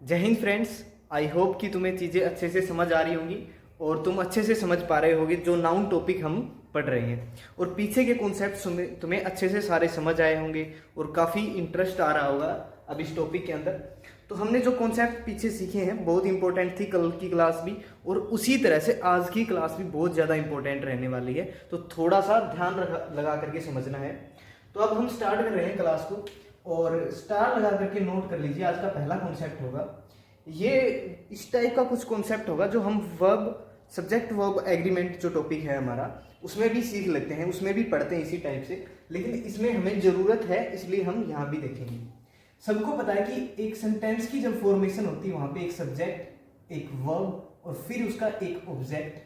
जय Hind friends. I hope कि तुम्हें चीज़ें अच्छे से समझ आ रही होंगी और तुम अच्छे से समझ पा रहे होगे जो नाउन टॉपिक हम पढ़ रहे हैं, और पीछे के कॉन्सेप्ट्स तुम्हें अच्छे से सारे समझ आए होंगे और काफ़ी इंटरेस्ट आ रहा होगा अब इस टॉपिक के अंदर। तो हमने जो कॉन्सेप्ट पीछे सीखे हैं बहुत इंपॉर्टेंट थी कल की क्लास भी, और उसी तरह से आज की क्लास भी बहुत ज़्यादा इंपॉर्टेंट रहने वाली है। तो थोड़ा सा ध्यान लगा करके समझना है। तो अब हम स्टार्ट कर रहे हैं क्लास को, और स्टार लगा करके नोट कर लीजिए। आज का पहला कॉन्सेप्ट होगा ये, इस टाइप का कुछ कॉन्सेप्ट होगा जो हम वर्ब सब्जेक्ट वर्ब एग्रीमेंट जो टॉपिक है हमारा, उसमें भी सीख लेते हैं, उसमें भी पढ़ते हैं इसी टाइप से, लेकिन इसमें हमें ज़रूरत है इसलिए हम यहाँ भी देखेंगे। सबको पता है कि एक सेंटेंस की जब फॉर्मेशन होती है वहाँ पे एक सब्जेक्ट, एक वर्ब और फिर उसका एक ऑब्जेक्ट,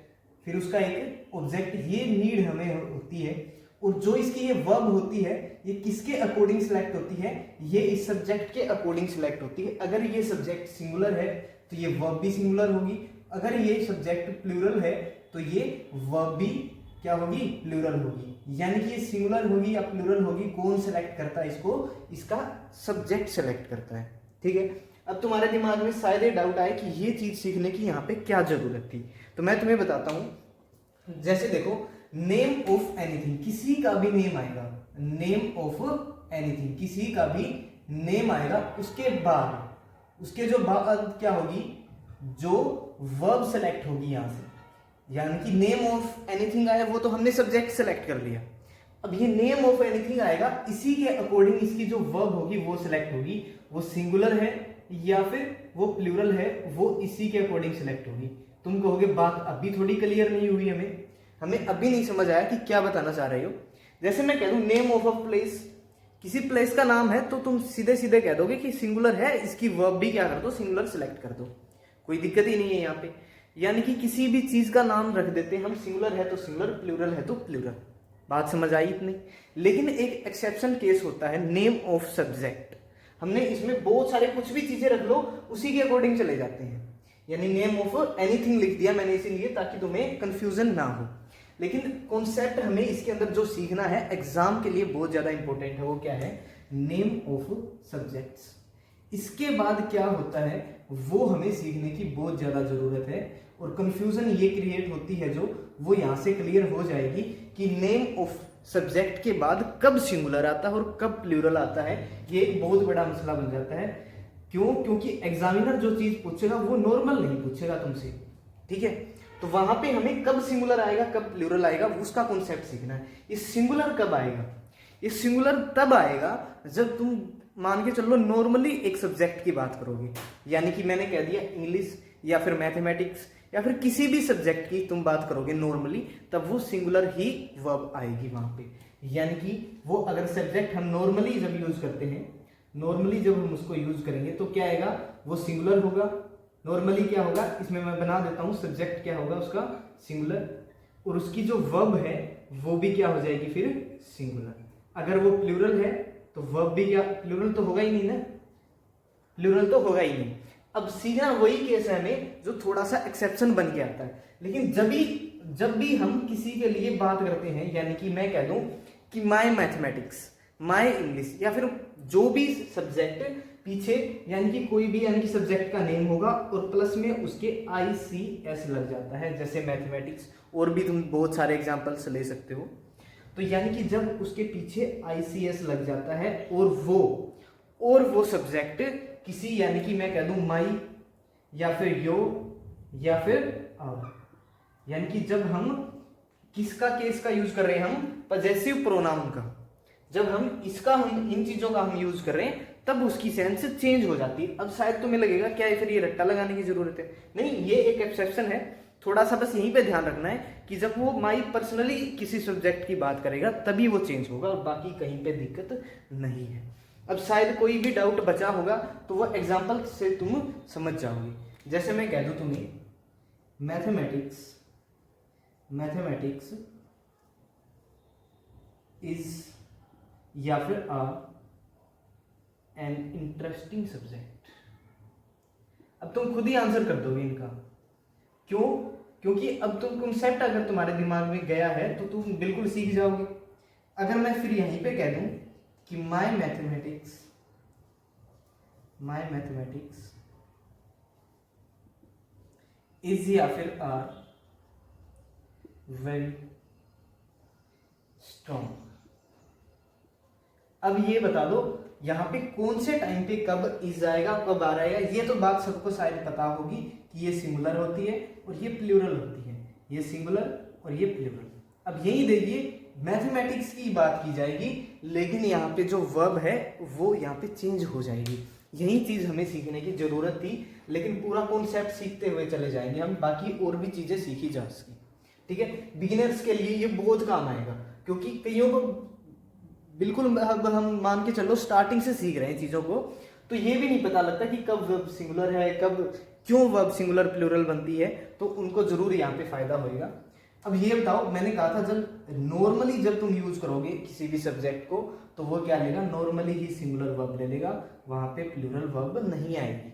फिर उसका एक ऑब्जेक्ट, ये नीड हमें होती है। और जो इसकी ये वर्ब होती है ये किसके अकॉर्डिंग सिलेक्ट होती है? ये इस सब्जेक्ट के अकॉर्डिंग सिलेक्ट होती है। अगर ये सब्जेक्ट सिंगुलर है तो ये वर्ब भी सिंगुलर होगी, अगर ये सब्जेक्ट प्लूरल है तो ये वर्ब भी क्या होगी? प्लूरल होगी। यानी कि ये सिंगुलर होगी या प्लूरल होगी, कौन सिलेक्ट करता है इसको? इसका सब्जेक्ट सिलेक्ट करता है। ठीक है, अब तुम्हारे दिमाग में शायद ये डाउट आए कि ये चीज सीखने की यहाँ पे क्या जरूरत थी। तो मैं तुम्हें बताता हूं। जैसे देखो, नेम ऑफ एनीथिंग, किसी का भी नेम आएगा, नेम ऑफ एनीथिंग, किसी का भी नेम आएगा, उसके बाद उसके जो बाद क्या होगी? जो वर्ब सेलेक्ट होगी यहां से। यानी कि नेम ऑफ एनीथिंग आया वो तो हमने सब्जेक्ट सेलेक्ट कर लिया। अब ये नेम ऑफ एनीथिंग आएगा, इसी के अकॉर्डिंग इसकी जो वर्ब होगी वो सिलेक्ट होगी। वो सिंगुलर है या फिर वो प्लूरल है, वो इसी के अकॉर्डिंग सिलेक्ट होगी। तुम कहोगे बात अभी थोड़ी क्लियर नहीं हुई, हमें अभी नहीं समझ आया कि क्या बताना चाह रहे हो। जैसे मैं कह दूं नेम ऑफ अ प्लेस, किसी प्लेस का नाम है, तो तुम सीधे सीधे कह दोगे कि सिंगुलर है, इसकी वर्ब भी क्या कर दो? सिंगुलर सिलेक्ट कर दो, कोई दिक्कत ही नहीं है यहाँ पे। यानी कि किसी भी चीज का नाम रख देते हैं हम, सिंगुलर है तो सिंगुलर, प्लूरल है तो प्लूरल। बात समझ आई इतनी? लेकिन एक एक्सेप्शन केस होता है नेम ऑफ सब्जेक्ट। हमने इसमें बहुत सारे कुछ भी चीजें रख लो, उसी के अकॉर्डिंग चले जाते हैं। यानी नेम ऑफ एनीथिंग लिख दिया मैंने इसीलिए ताकि तुम्हें कंफ्यूजन ना हो। लेकिन कॉन्सेप्ट हमें इसके अंदर जो सीखना है एग्जाम के लिए बहुत ज्यादा इंपॉर्टेंट है, वो क्या है? Name of subjects. इसके बाद क्या होता है वो हमें सीखने की बहुत ज्यादा जरूरत है, और कंफ्यूजन ये क्रिएट होती है जो वो यहां से क्लियर हो जाएगी कि नेम ऑफ सब्जेक्ट के बाद कब सिंगुलर आता है और कब प्लूरल आता है। ये एक बहुत बड़ा मसला बन जाता है। क्यों? क्योंकि एग्जामिनर जो चीज पूछेगा वो नॉर्मल नहीं पूछेगा तुमसे। ठीक है, तो वहां पे हमें कब सिंगुलर आएगा कब प्लूरल आएगा उसका कॉन्सेप्ट सीखना है। ये सिंगुलर कब आएगा? ये सिंगुलर तब आएगा जब तुम मान के चलो नॉर्मली एक सब्जेक्ट की बात करोगे। यानी कि मैंने कह दिया इंग्लिश या फिर मैथमेटिक्स या फिर किसी भी सब्जेक्ट की तुम बात करोगे नॉर्मली, तब वो सिंगुलर ही वर्ब आएगी वहां पे। यानी कि वो अगर सब्जेक्ट हम नॉर्मली जब यूज करते हैं, नॉर्मली जब हम उसको यूज करेंगे तो क्या आएगा? वो सिंगुलर होगा। नॉर्मली क्या होगा? इसमें मैं बना देता हूं, सब्जेक्ट क्या होगा उसका? सिंगुलर, और उसकी जो वर्ब है वो भी क्या हो जाएगी फिर? सिंगुलर। अगर वो प्लूरल है तो वर्ब भी क्या? प्लूरल तो होगा ही नहीं ना, प्लूरल तो होगा ही नहीं। अब सीखना वही केस है हमें जो थोड़ा सा एक्सेप्शन बन के आता है। लेकिन जब भी हम किसी के लिए बात करते हैं, यानी कि मैं कह दूं कि माय मैथमेटिक्स, माय इंग्लिश, या फिर जो भी सब्जेक्ट पीछे, यानी कि कोई भी, यानी कि सब्जेक्ट का नेम होगा और प्लस में उसके ICS लग जाता है, जैसे मैथमेटिक्स, और भी तुम बहुत सारे एग्जांपल्स ले सकते हो। तो यानी कि जब उसके पीछे ICS लग जाता है और वो सब्जेक्ट किसी, यानी कि मैं कह दूं माई या फिर यो या फिर आवर, यानी कि जब हम किसका केस का यूज कर रहे हैं? हम पजेसिव प्रोनाउन का। जब हम इन चीजों का हम यूज कर रहे हैं तब उसकी सेंस चेंज हो जाती है। अब शायद तुम्हें लगेगा क्या फिर ये रट्टा लगाने की जरूरत है? नहीं, ये एक एक्सेप्शन है। थोड़ा सा बस यहीं पे ध्यान रखना है कि जब वो माई पर्सनली किसी सब्जेक्ट की बात करेगा तभी वो चेंज होगा, और बाकी कहीं पे दिक्कत नहीं है। अब शायद कोई भी डाउट बचा होगा तो वो एग्जाम्पल से तुम समझ जाओगे। जैसे मैं कह दूं तुम्हें मैथमेटिक्स इज या फिर एन इंटरेस्टिंग सब्जेक्ट। अब तुम खुद ही आंसर कर दोगे इनका। क्यों? क्योंकि अब तुम कॉन्सेप्ट अगर तुम्हारे दिमाग में गया है तो तुम बिल्कुल सीख जाओगे। अगर मैं फिर यहीं पे कह दूं कि माय मैथमेटिक्स इज या फिर आर वेरी स्ट्रॉन्ग। अब ये बता दो यहाँ पे कौन से टाइम पे कब इज आएगा, कब आर आएगा। ये तो बात सबको शायद पता होगी कि ये सिंगुलर होती है और ये प्लूरल होती है, ये सिंगुलर और ये प्लूरल। अब यही देखिए मैथमेटिक्स की बात की जाएगी, लेकिन यहाँ पे जो वर्ब है वो यहाँ पे चेंज हो जाएगी। यही चीज हमें सीखने की जरूरत थी, लेकिन पूरा कॉन्सेप्ट सीखते हुए चले जाएंगे हम, बाकी और भी चीजें सीखी जा सकी। ठीक है, बिगिनर्स के लिए ये बहुत काम आएगा, क्योंकि कईयों को बिल्कुल अब हम मान के चलो स्टार्टिंग से सीख रहे हैं चीजों को, तो ये भी नहीं पता लगता कि कब वर्ब सिंगुलर है, कब क्यों वर्ब सिंगुलर प्लूरल बनती है, तो उनको जरूर यहाँ पे फायदा होएगा। अब ये बताओ, मैंने कहा था जब नॉर्मली जब तुम यूज करोगे किसी भी सब्जेक्ट को, तो वो क्या लेगा, नॉर्मली ही सिंगुलर वर्ब ले लेगा, वहां पे प्लूरल वर्ब नहीं आएगी।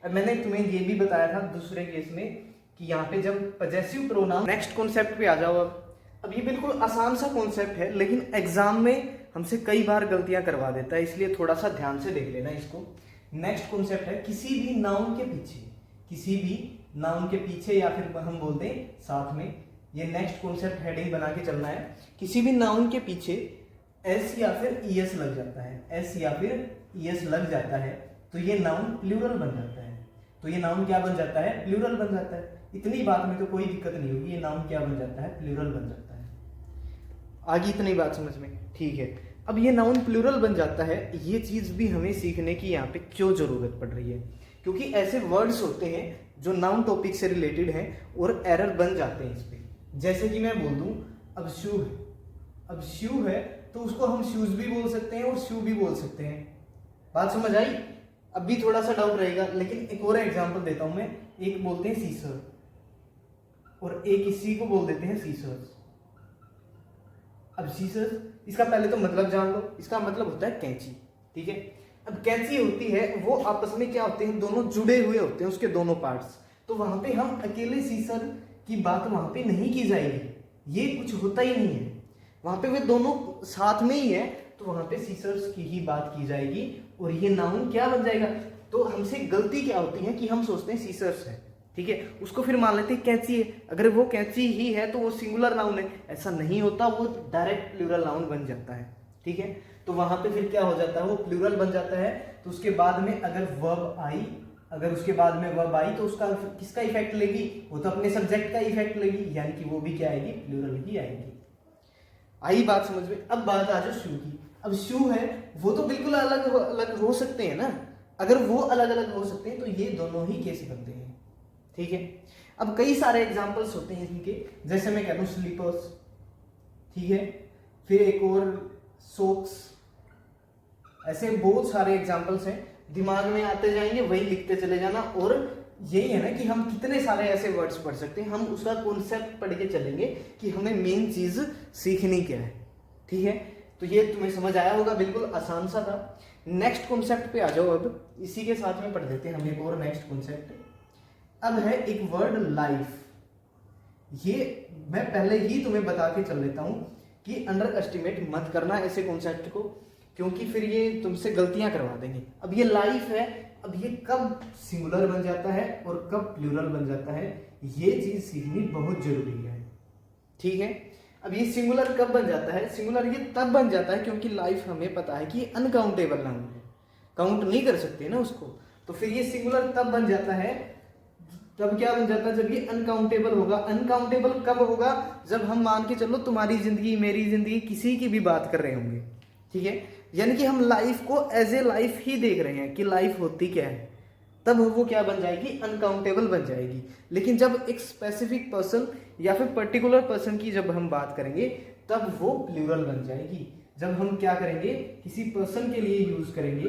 अब मैंने तुम्हें ये भी बताया था दूसरे केस में कि यहाँ पे जब पजेसिव प्रोनाउन, नेक्स्ट कॉन्सेप्ट पे आ जाओ। अब ये बिल्कुल आसान सा कॉन्सेप्ट है, लेकिन एग्जाम में हमसे कई बार गलतियां करवा देता है, इसलिए थोड़ा सा ध्यान से देख लेना इसको। नेक्स्ट कॉन्सेप्ट है किसी भी नाउन के पीछे, किसी भी नाउन के पीछे या फिर हम बोलते हैं साथ में, ये नेक्स्ट कॉन्सेप्ट हेडिंग बना के चलना है। किसी भी नाउन के पीछे एस या फिर ईएस लग जाता है, एस या फिर ईएस लग जाता है, तो ये नाउन प्लूरल बन जाता है। तो ये नाउन क्या बन जाता है, प्लूरल बन जाता है। इतनी बात में तो कोई दिक्कत नहीं होगी, ये नाउन क्या बन जाता है, प्लूरल बन जाता है। आगे इतनी बात समझ में, ठीक है। अब ये नाउन प्लूरल बन जाता है, ये चीज भी हमें सीखने की यहाँ पे क्यों जरूरत पड़ रही है, क्योंकि ऐसे वर्ड्स होते हैं जो नाउन टॉपिक से रिलेटेड हैं और एरर बन जाते हैं इस पे। जैसे कि मैं बोल दूं अब शू है, अब शू है तो उसको हम शूज भी बोल सकते हैं और शू भी बोल सकते हैं। बात समझ आई? अब भी थोड़ा सा डाउट रहेगा, लेकिन एक और एग्जांपल देता हूं मैं। एक बोलते हैं सीसर और एक इसी को बोल देते हैं सीसर्स। अब सीसर्स, इसका पहले तो मतलब जान लो, इसका मतलब होता है कैंची। ठीक है, अब कैंची होती है वो आपस में क्या होते हैं, दोनों जुड़े हुए होते हैं, उसके दोनों पार्ट्स। तो वहां पे हम अकेले सीसर की बात वहां पे नहीं की जाएगी, ये कुछ होता ही नहीं है, वहां पे वे दोनों साथ में ही है, तो वहां पे सीसर्स की ही बात की जाएगी और ये नाउन क्या बन जाएगा। तो हमसे गलती क्या होती है कि हम सोचते हैं सीसर्स है, ठीक है, उसको फिर मान लेते हैं कैंची है। अगर वो कैंची ही है तो वो सिंगुलर नाउन है, ऐसा नहीं होता, वो डायरेक्ट प्लूरल नाउन बन जाता है। ठीक है, तो वहां पे फिर क्या हो जाता है, वो प्लूरल बन जाता है। तो उसके बाद में अगर वर्ब आई, अगर उसके बाद में वर्ब आई तो उसका किसका इफेक्ट लेगी, वो तो अपने सब्जेक्ट का इफेक्ट लेगी, यानी कि वो भी क्या आएगी, प्लूरल ही आएगी। आई बात समझ में? अब बात आ जाओ शू की। अब शू है वो तो बिल्कुल अलग अलग हो सकते हैं ना, अगर वो अलग अलग हो सकते हैं तो ये दोनों ही केस बनते हैं। ठीक है, अब कई सारे एग्जांपल्स होते हैं इनके, जैसे मैं कहता हूं स्लीपर्स, ठीक है, फिर एक और सोक्स, ऐसे बहुत सारे एग्जांपल्स हैं, दिमाग में आते जाएंगे, वही लिखते चले जाना। और यही है ना कि हम कितने सारे ऐसे वर्ड्स पढ़ सकते हैं, हम उसका कॉन्सेप्ट पढ़ के चलेंगे कि हमें मेन चीज सीखनी क्या है। ठीक है, तो ये तुम्हें समझ आया होगा, बिल्कुल आसान सा था। नेक्स्ट कॉन्सेप्ट पे आ जाओ, अब इसी के साथ में पढ़ देते हैं हम एक और नेक्स्ट कॉन्सेप्ट। अब है एक वर्ड लाइफ। ये मैं पहले ही तुम्हें बता के चल लेता हूं कि अंडर एस्टिमेट मत करना ऐसे कॉन्सेप्ट को, क्योंकि फिर ये तुमसे गलतियां करवा देंगे। अब ये लाइफ है, अब ये कब सिंगुलर बन जाता है और कब प्लूरल बन जाता है, ये चीज सीखनी बहुत जरूरी है। ठीक है, अब ये सिंगुलर कब बन जाता है, सिंगुलर ये तब बन जाता है क्योंकि लाइफ हमें पता है कि अनकाउंटेबल नाउन है, काउंट नहीं कर सकते ना उसको, तो फिर ये सिंगुलर तब बन जाता है, तब क्या बन जाता है, जब ये अनकाउंटेबल होगा। अनकाउंटेबल कब होगा, जब हम मान के चलो तुम्हारी जिंदगी, मेरी जिंदगी, किसी की भी बात कर रहे होंगे। ठीक है, यानी कि हम लाइफ को एज ए लाइफ ही देख रहे हैं कि लाइफ होती क्या है, तब वो क्या बन जाएगी, अनकाउंटेबल बन जाएगी। लेकिन जब एक स्पेसिफिक पर्सन या फिर पर्टिकुलर पर्सन की जब हम बात करेंगे तब वो प्लूरल बन जाएगी। जब हम क्या करेंगे, किसी पर्सन के लिए यूज करेंगे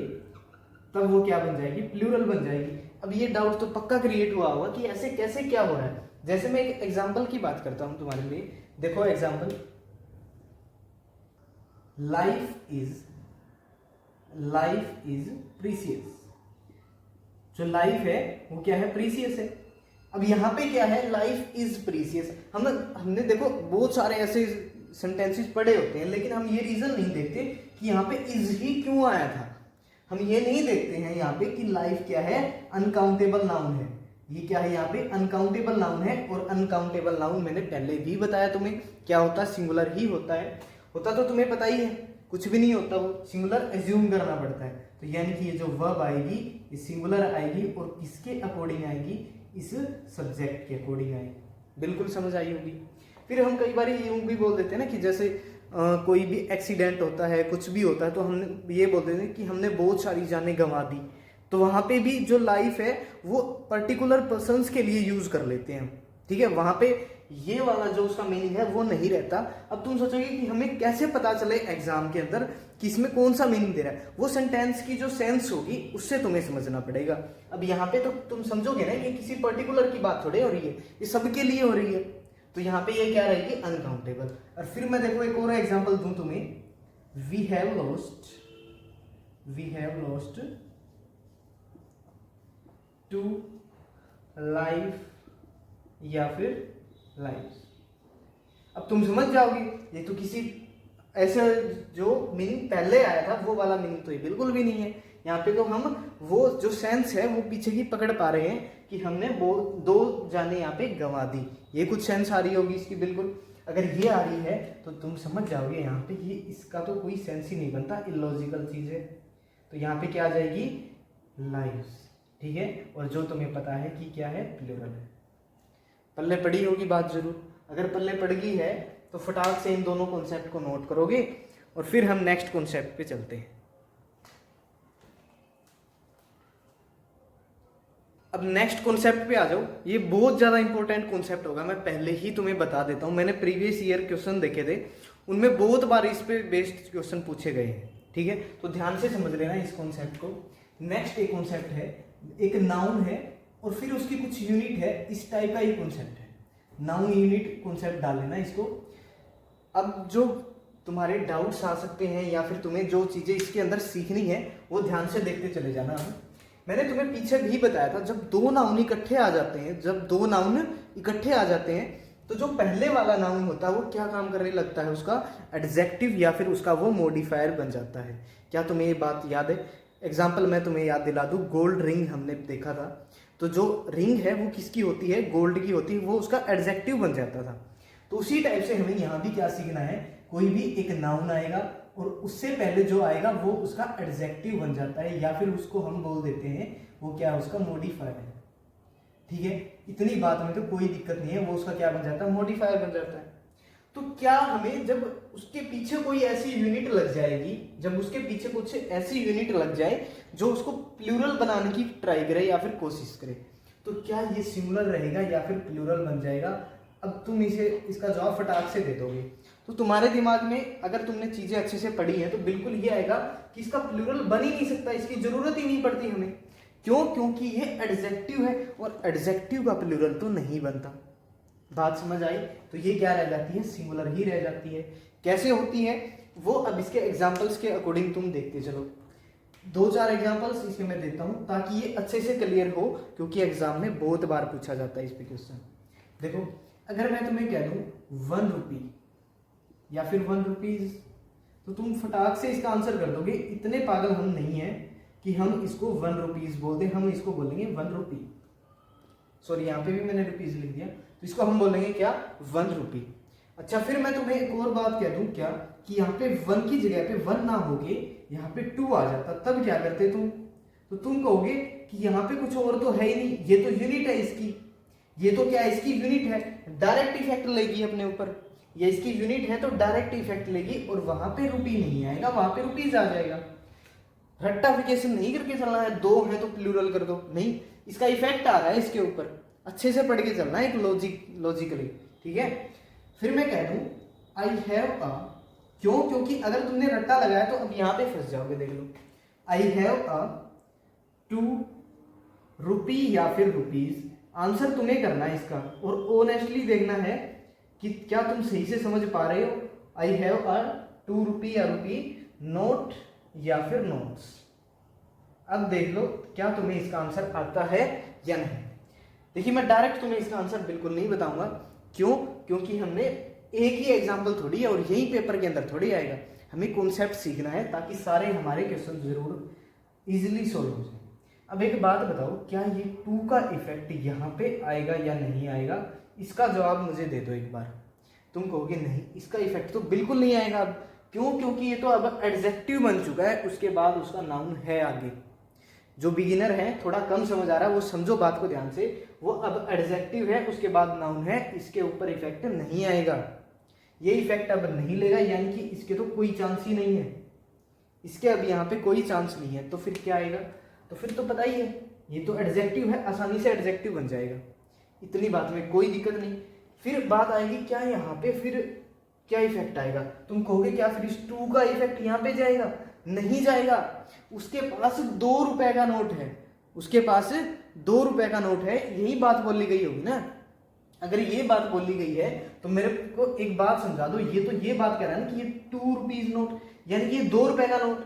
तब वो क्या बन जाएगी, प्लूरल बन जाएगी। अब ये डाउट तो पक्का क्रिएट हुआ होगा कि ऐसे कैसे क्या हो रहा है। जैसे मैं एक एग्जांपल की बात करता हूं तुम्हारे लिए, देखो एग्जांपल, लाइफ इज प्रीसियस। जो लाइफ है वो क्या है, प्रीसियस है। अब यहां पे क्या है, लाइफ इज प्रीसियस। हमने देखो बहुत सारे ऐसे सेंटेंसेस पढ़े होते हैं, लेकिन हम ये रीजन नहीं देखते कि यहाँ पे इज ही क्यों आया था। हम ये नहीं देखते हैं यहाँ पे कि लाइफ क्या है, अनकाउंटेबल नाउन है, ये क्या है यहाँ पे अनकाउंटेबल नाउन है, और अनकाउंटेबल नाउन मैंने पहले भी बताया तुम्हें क्या होता है, सिंगुलर ही होता है। होता तो तुम्हें पता ही है, कुछ भी नहीं होता, वो सिंगुलर एज्यूम करना पड़ता है। तो यानी कि ये जो वर्ब आएगी ये सिंगुलर आएगी और किसके अकॉर्डिंग आएगी, इस सब्जेक्ट के अकॉर्डिंग आएगी। बिल्कुल समझ आई होगी। फिर हम कई बार यूं भी बोल देते हैं ना कि जैसे कोई भी एक्सीडेंट होता है, कुछ भी होता है, तो हम ये बोल देते हैं कि हमने बहुत सारी जानें गंवा दी। तो वहाँ पे भी जो लाइफ है वो पर्टिकुलर पर्सन्स के लिए यूज कर लेते हैं, ठीक है। वहाँ पे ये वाला जो उसका मीनिंग है वो नहीं रहता। अब तुम सोचोगे कि हमें कैसे पता चले एग्जाम के अंदर कि इसमें कौन सा मीनिंग दे रहा है, वो सेंटेंस की जो सेंस होगी उससे तुम्हें समझना पड़ेगा। अब यहाँ पे तो तुम समझोगे ना ये किसी पर्टिकुलर की बात थोड़ी हो रही है, ये सबके लिए हो रही है। तो यहाँ पे ये क्या रहेगी, अनकाउंटेबल। और फिर मैं देखो एक और एग्जाम्पल दूं तुम्हें, वी हैव लॉस्ट 2 लाइफ या फिर लाइफ। अब तुम समझ जाओगे ये तो किसी ऐसे जो मीनिंग पहले आया था वो वाला मीनिंग तो ये बिल्कुल भी नहीं है। यहाँ पे तो हम वो जो सेंस है वो पीछे की पकड़ पा रहे हैं कि हमने वो 2 जाने यहाँ पे गंवा दी, ये कुछ सेंस आ रही होगी इसकी। बिल्कुल अगर ये आ रही है तो तुम समझ जाओगे यहाँ पे ये इसका तो कोई सेंस ही नहीं बनता, इलॉजिकल चीज है। तो यहाँ पे क्या आ जाएगी, लाइव्स, ठीक है। और जो तुम्हें पता है कि क्या है, प्लूरल है। पल्ले पड़ी होगी बात जरूर, अगर पल्ले पड़ गई है तो फटाक से इन दोनों कॉन्सेप्ट को नोट करोगे और फिर हम नेक्स्ट कॉन्सेप्ट पे चलते हैं। अब नेक्स्ट कॉन्सेप्ट पे आ जाओ, ये बहुत ज्यादा इंपॉर्टेंट कॉन्सेप्ट होगा, मैं पहले ही तुम्हें बता देता हूं। मैंने प्रीवियस ईयर क्वेश्चन देखे थे, उनमें बहुत बार इस पे बेस्ड क्वेश्चन पूछे गए हैं, ठीक है। तो ध्यान से समझ लेना इस कॉन्सेप्ट को। नेक्स्ट एक कॉन्सेप्ट है, एक नाउन है और फिर उसकी कुछ यूनिट है, इस टाइप का एक कॉन्सेप्ट है। नाउन यूनिट कॉन्सेप्ट डाल लेना इसको। अब जो तुम्हारे डाउट्स आ सकते हैं या फिर तुम्हें जो चीजें इसके अंदर सीखनी है वो ध्यान से देखते चले जाना। मैंने तुम्हें पीछे भी बताया था, जब 2 नाउन इकट्ठे आ जाते हैं, जब 2 नाउन इकट्ठे आ जाते हैं तो जो पहले वाला नाउन होता है वो क्या काम करने लगता है, उसका एडजेक्टिव या फिर उसका वो मॉडिफायर बन जाता है। क्या तुम्हें ये बात याद है? एग्जाम्पल मैं तुम्हें याद दिला दूं, गोल्ड रिंग हमने देखा था, तो जो रिंग है वो किसकी होती है, गोल्ड की होती है, वो उसका एडजेक्टिव बन जाता था। तो उसी टाइप से हमें यहाँ भी क्या सीखना है, कोई भी एक नाउन आएगा और उससे पहले जो आएगा वो उसका एडजेक्टिव बन जाता है या फिर उसको हम बोल देते हैं वो क्या है, उसका मॉडिफायर है, ठीक है। इतनी बात में तो कोई दिक्कत नहीं है, वो उसका क्या बन जाता है, मॉडिफायर बन जाता है। तो क्या हमें जब उसके पीछे कोई ऐसी यूनिट लग जाएगी, जब उसके पीछे कुछ ऐसी यूनिट लग जाए जो उसको प्लूरल बनाने की ट्राई करे या फिर कोशिश करे, तो क्या ये सिंगुलर रहेगा या फिर प्लूरल बन जाएगा? अब तुम इसे इसका जवाब फटाक से दे दोगे। तो तुम्हारे दिमाग में अगर तुमने चीजें अच्छे से पढ़ी है तो बिल्कुल ये आएगा कि इसका प्लूरल बन ही नहीं सकता, इसकी जरूरत ही नहीं पड़ती हमें। क्यों? क्योंकि ये एडजेक्टिव है और एडजेक्टिव का प्लूरल तो नहीं बनता। बात समझ आई? तो ये क्या रह जाती है, सिंगुलर ही रह जाती है। कैसे होती है वो अब इसके एग्जाम्पल्स के अकॉर्डिंग तुम देखते चलो। 2-4 एग्जाम्पल्स इसके मैं देता हूं ताकि ये अच्छे से क्लियर हो, क्योंकि एग्जाम में बहुत बार पूछा जाता है इस पे क्वेश्चन। देखो, अगर मैं तुम्हें कह दूं 1 रुपी या फिर 1 रुपीज, तो तुम फटाक से इसका आंसर कर दोगे। इतने पागल हम नहीं है कि हम इसको 1 रुपीज बोल दें, हम इसको बोलेंगे 1 रुपी। सॉरी, यहाँ पे भी मैंने रुपीज लिख दिया, तो इसको हम बोलेंगे क्या, 1 रुपी। अच्छा, फिर मैं तुम्हें एक और बात कह दूं क्या, कि यहाँ पे 1 की जगह पे 1 ना होगे, यहाँ पे 2 आ जाता, तब क्या करते तुम? तो तुम कहोगे कि यहाँ पे कुछ और तो है ही नहीं, ये तो यूनिट है इसकी, ये तो क्या है, इसकी यूनिट है, डायरेक्ट इफेक्ट लेगी अपने ऊपर। ये इसकी यूनिट है तो डायरेक्ट इफेक्ट लेगी और वहां पे रुपी नहीं आएगा, वहां पे रुपीज आ जाएगा। रट्टाफिकेशन नहीं करके चलना है, 2 है तो प्लूरल कर दो, नहीं, इसका इफेक्ट आ रहा है इसके ऊपर, अच्छे से पढ़ के चलना है एक लॉजिकली, ठीक है। फिर मैं कह दूं आई हैव अ, क्यों? क्योंकि अगर तुमने रट्टा लगाया तो अब यहां पे फंस जाओगे। देख लो, आई हैव अ 2 रुपी या फिर रुपीज, आंसर तुम्हें करना है इसका और ऑनेस्टली देखना है कि क्या तुम सही से समझ पा रहे हो। आई हैव अ 2 रुपी या रुपी, नोट या फिर नोट्स। अब देख लो क्या तुम्हें इसका आंसर आता है या नहीं। देखिए, मैं डायरेक्ट तुम्हें इसका आंसर बिल्कुल नहीं बताऊंगा। क्यों? क्योंकि हमने एक ही एग्जाम्पल थोड़ी है और यही पेपर के अंदर थोड़ी आएगा, हमें कॉन्सेप्ट सीखना है ताकि सारे हमारे क्वेश्चन जरूर इजिली सोल्व हो जाए। अब एक बात बताओ, क्या ये टू का इफेक्ट यहाँ पे आएगा या नहीं आएगा? इसका जवाब मुझे दे दो एक बार। तुम कहोगे नहीं, इसका इफेक्ट तो बिल्कुल नहीं आएगा। अब क्यों? क्योंकि ये तो अब एडजेक्टिव बन चुका है, उसके बाद उसका नाउन है आगे। जो बिगिनर है, थोड़ा कम समझ आ रहा है, वो समझो बात को ध्यान से। वो अब एडजेक्टिव है, उसके बाद नाउन है, इसके ऊपर इफेक्ट नहीं आएगा। ये इफेक्ट अब नहीं लेगा, यानी कि इसके तो कोई चांस ही नहीं है। इसके अब यहाँ पे कोई चांस नहीं है, तो फिर क्या आएगा? तो फिर तो पता ही है, ये तो एडजेक्टिव है, आसानी से एडजेक्टिव बन जाएगा। इतनी बात में कोई दिक्कत नहीं। फिर बात आएगी, क्या यहाँ पे फिर क्या इफेक्ट आएगा? तुम कहोगे क्या फिर इस टू का इफेक्ट यहाँ पे जाएगा? नहीं जाएगा। उसके पास 2 रुपए का नोट है, उसके पास 2 रुपए का नोट है, यही बात बोली गई होगी ना। अगर ये बात बोली गई है तो मेरे को एक बात समझा दो, ये तो ये बात कह रहा है ना कि ये 2 रुपीज नोट, यानी कि ये 2 रुपए का नोट,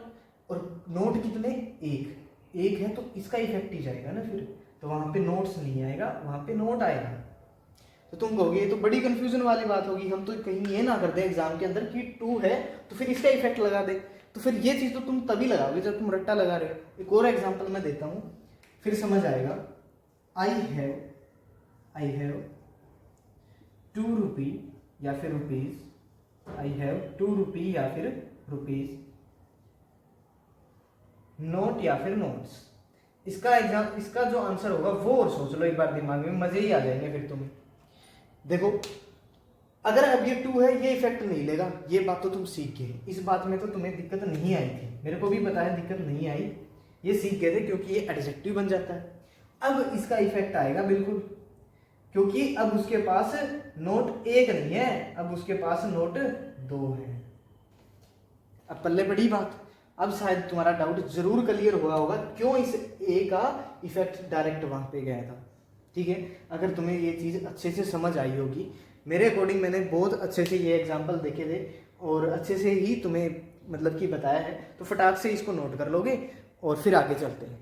और नोट कितने? एक है, तो इसका इफेक्ट ही जाएगा ना फिर। तो वहां पे नोट्स नहीं आएगा, वहां पे नोट आएगा। तो तुम कहोगे ये तो बड़ी कंफ्यूजन वाली बात होगी, हम तो कहीं ये ना कर दे एग्जाम के अंदर कि 2 है तो फिर इसका इफेक्ट लगा दे। तो फिर ये चीज तो तुम तभी लगाओगे जब तुम रट्टा लगा रहे हो। एक और एग्जाम्पल मैं देता हूं, फिर समझ आएगा। आई हैव 2 रुपी या फिर रुपीज। आई हैव 2 रुपी या फिर रुपीज। नोट या फिर नोट्स। इसका जो आंसर होगा वो और सोच लो एक बार दिमाग में, मजे ही आ जाएंगे फिर तुम्हें। देखो, अगर अब ये 2 है, ये इफेक्ट नहीं लेगा, ये बात तो तुम सीख गए। इस बात में तो तुम्हें दिक्कत नहीं आई थी, मेरे को भी पता है दिक्कत नहीं आई, ये सीख गए थे क्योंकि ये एडजेक्टिव बन जाता है। अब इसका इफेक्ट आएगा बिल्कुल, क्योंकि अब उसके पास नोट 1 नहीं है, अब उसके पास नोट 2 है। अब पल्ले बड़ी बात। अब शायद तुम्हारा डाउट जरूर क्लियर हुआ होगा क्यों इस ए का इफेक्ट डायरेक्ट वहां पे गया था। ठीक है, अगर तुम्हें ये चीज अच्छे से समझ आई होगी, मेरे अकॉर्डिंग मैंने बहुत अच्छे से ये एग्जांपल देखे थे और अच्छे से ही तुम्हें मतलब कि बताया है, तो फटाक से इसको नोट कर लोगे और फिर आगे चलते हैं।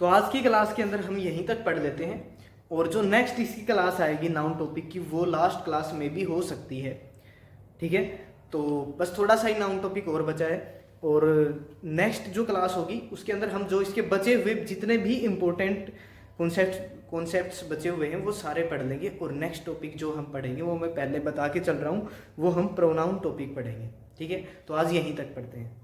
तो आज की क्लास के अंदर हम यहीं तक पढ़ लेते हैं, और जो नेक्स्ट इसकी क्लास आएगी नाउन टॉपिक की, वो लास्ट क्लास में भी हो सकती है। ठीक है, तो बस थोड़ा सा ही नाउन टॉपिक और बचा है, और नेक्स्ट जो क्लास होगी उसके अंदर हम जो इसके बचे हुए जितने भी इम्पोर्टेंट कॉन्सेप्ट्स बचे हुए हैं वो सारे पढ़ लेंगे। और नेक्स्ट टॉपिक जो हम पढ़ेंगे वो मैं पहले बता के चल रहा हूँ, वो हम प्रोनाउन टॉपिक पढ़ेंगे। ठीक है, तो आज यहीं तक पढ़ते हैं।